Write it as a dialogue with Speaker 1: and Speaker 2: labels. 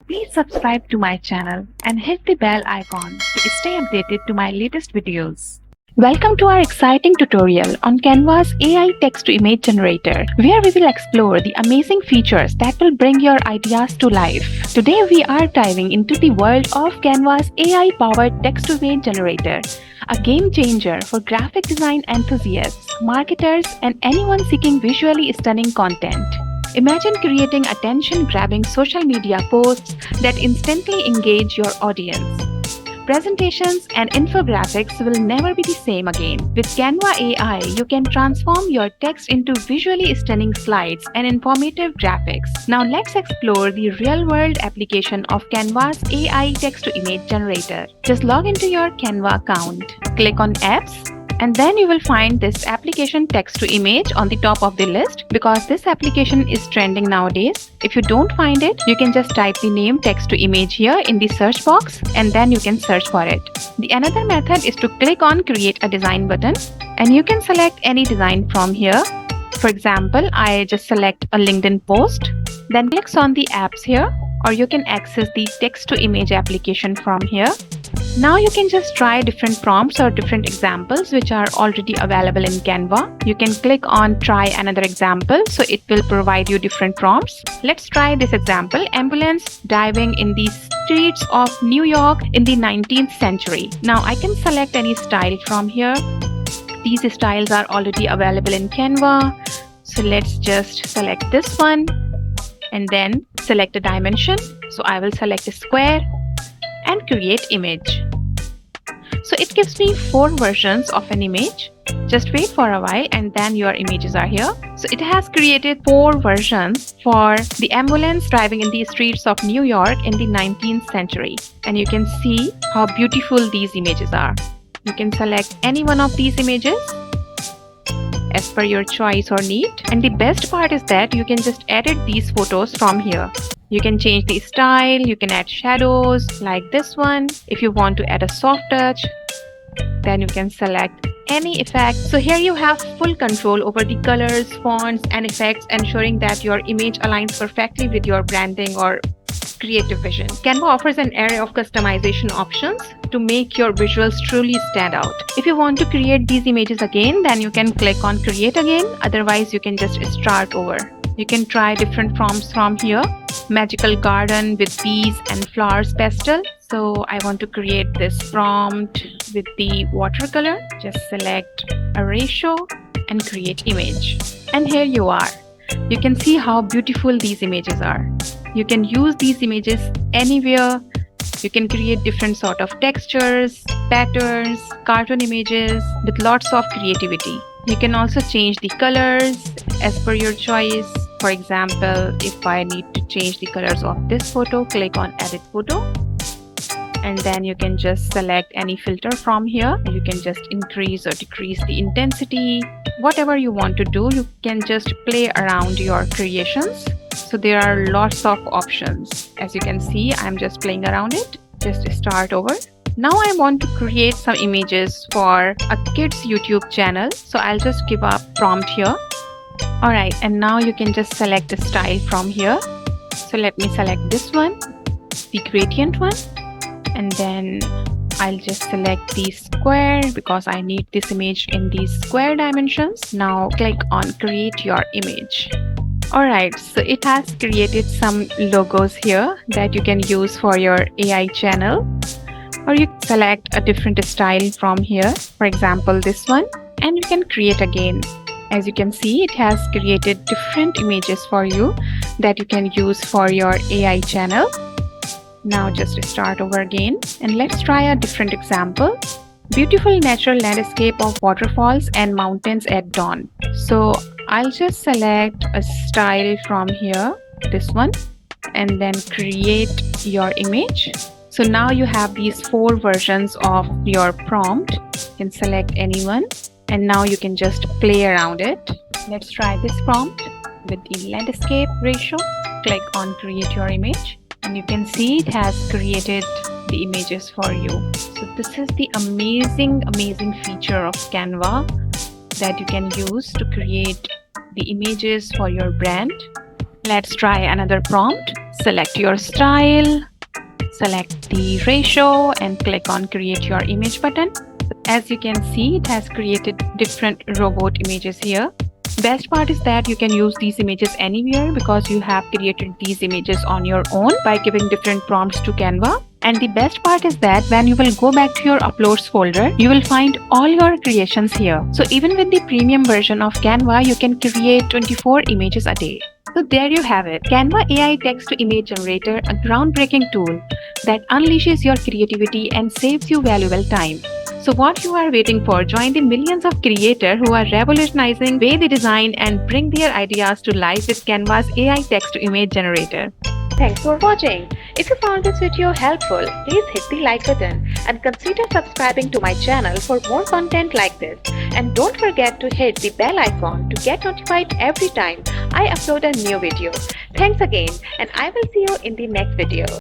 Speaker 1: Please subscribe to my channel and hit the bell icon to stay updated to my latest videos. Welcome to our exciting tutorial on Canva's AI Text-to-Image Generator, where we will explore the amazing features that will bring your ideas to life. Today we are diving into the world of Canva's AI-powered Text-to-Image Generator, a game changer for graphic design enthusiasts, marketers, and anyone seeking visually stunning content. Imagine creating attention-grabbing social media posts that instantly engage your audience. Presentations and infographics will never be the same again. With Canva AI, you can transform your text into visually stunning slides and informative graphics. Now let's explore the real-world application of Canva's AI Text-to-Image Generator. Just log into your Canva account, click on Apps, and then you will find this application text to image on the top of the list because this application is trending nowadays. If you don't find it, you can just type the name text to image here in the search box and then you can search for it. The another method is to click on create a design button and you can select any design from here. For example, I just select a LinkedIn post, then clicks on the apps here, or you can access the text to image application from here. Now you can just try different prompts or different examples which are already available in Canva. You can click on try another example, so it will provide you different prompts. Let's try this example: ambulance diving in the streets of New York in the 19th century. Now I can select any style from here. These styles are already available in Canva. So let's just select this one and then select a dimension. So I will select a square and create image. So it gives me 4 versions of an image. Just wait for a while and then your images are here. So it has created 4 versions for the ambulance driving in the streets of New York in the 19th century. And you can see how beautiful these images are. You can select any one of these images as per your choice or need. And the best part is that you can just edit these photos from here. You can change the style, you can add shadows like this one. If you want to add a soft touch, then you can select any effect. So here you have full control over the colors, fonts, and effects, ensuring that your image aligns perfectly with your branding or creative vision. Canva offers an array of customization options to make your visuals truly stand out. If you want to create these images again, then you can click on create again. Otherwise, you can just start over. You can try different prompts from here. Magical garden with bees and flowers pastel. So I want to create this prompt with the watercolor. Just select a ratio and create image. And here you are. You can see how beautiful these images are. You can use these images anywhere. You can create different sort of textures, patterns, cartoon images with lots of creativity. You can also change the colors as per your choice. For example, if I need to change the colors of this photo, click on edit photo. And then you can just select any filter from here. You can just increase or decrease the intensity. Whatever you want to do, you can just play around your creations. So there are lots of options. As you can see, I'm just playing around it. Just start over. Now I want to create some images for a kids YouTube channel. So I'll just give a prompt here. Alright, and now you can just select a style from here. So let me select this one, the gradient one. And then I'll just select the square because I need this image in these square dimensions. Now click on create your image. Alright, so it has created some logos here that you can use for your AI channel. Or you select a different style from here. For example, this one. And you can create again. As you can see, it has created different images for you that you can use for your AI channel. Now just start over again and let's try a different example. Beautiful natural landscape of waterfalls and mountains at dawn. So I'll just select a style from here, this one, and then create your image. So now you have these 4 versions of your prompt. You can select any one and now you can just play around it. Let's try this prompt with the landscape ratio. Click on create your image. And you can see it has created the images for you. So this is the amazing feature of Canva that you can use to create the images for your brand. Let's try another prompt. Select your style, select the ratio and click on create your image button. As you can see, it has created different robot images here. Best part is that you can use these images anywhere because you have created these images on your own by giving different prompts to Canva. And the best part is that when you will go back to your uploads folder, you will find all your creations here. So even with the premium version of Canva, you can create 24 images a day. So there you have it, Canva AI Text-to-Image Generator, a groundbreaking tool that unleashes your creativity and saves you valuable time. So what you are waiting for? Join the millions of creators who are revolutionizing the way they design and bring their ideas to life with Canva's AI Text-to-Image Generator. Thanks for watching. If you found this video helpful, please hit the like button and consider subscribing to my channel for more content like this. And don't forget to hit the bell icon to get notified every time I upload a new video. Thanks again, and I will see you in the next video.